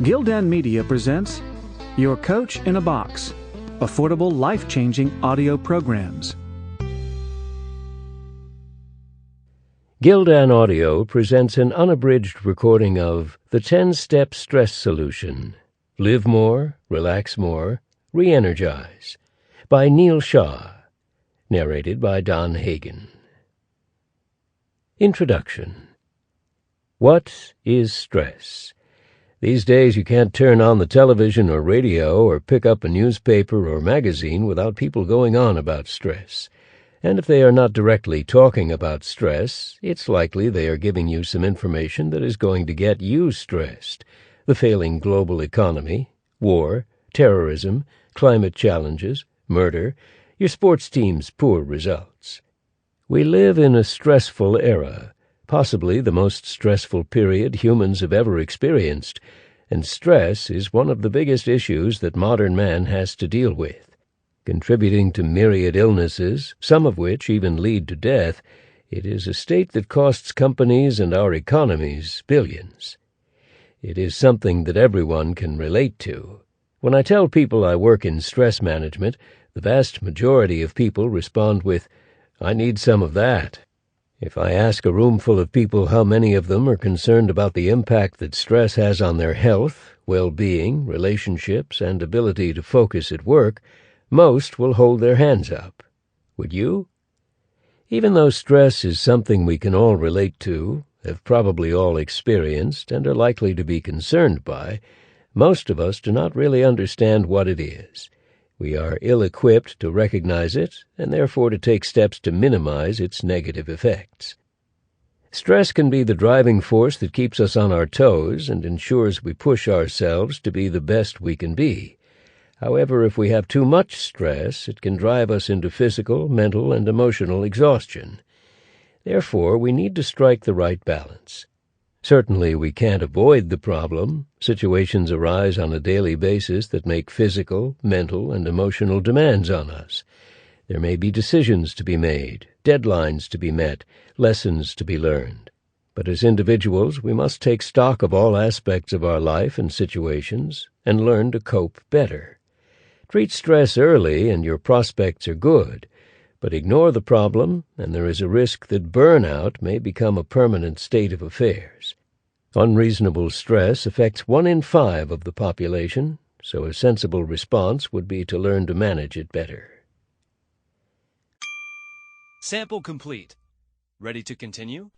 Gildan Media presents Your Coach in a Box, affordable, life-changing audio programs. Gildan Audio presents an unabridged recording of The 10-Step Stress Solution, Live More, Relax More, Re-energize, by Shah, narrated by Hagen. Introduction. What is stress? These days you can't turn on the television or radio or pick up a newspaper or magazine without people going on about stress. And if they are not directly talking about stress, it's likely they are giving you some information that is going to get you stressed. The failing global economy, war, terrorism, climate challenges, murder, your sports team's poor results. We live in a stressful era, possibly the most stressful period humans have ever experienced, and stress is one of the biggest issues that modern man has to deal with. Contributing to myriad illnesses, some of which even lead to death, it is a state that costs companies and our economies billions. It is something that everyone can relate to. When I tell people I work in stress management, the vast majority of people respond with, "I need some of that." If I ask a room full of people how many of them are concerned about the impact that stress has on their health, well-being, relationships, and ability to focus at work, most will hold their hands up. Would you? Even though stress is something we can all relate to, have probably all experienced, and are likely to be concerned by, most of us do not really understand what it is. We are ill-equipped to recognize it, and therefore to take steps to minimize its negative effects. Stress can be the driving force that keeps us on our toes and ensures we push ourselves to be the best we can be. However, if we have too much stress, it can drive us into physical, mental, and emotional exhaustion. Therefore, we need to strike the right balance. Certainly, we can't avoid the problem. Situations arise on a daily basis that make physical, mental, and emotional demands on us. There may be decisions to be made, deadlines to be met, lessons to be learned. But as individuals, we must take stock of all aspects of our life and situations and learn to cope better. Treat stress early and your prospects are good, but ignore the problem and there is a risk that burnout may become a permanent state of affairs. Unreasonable stress affects 1 in 5 of the population, so a sensible response would be to learn to manage it better. Sample complete. Ready to continue?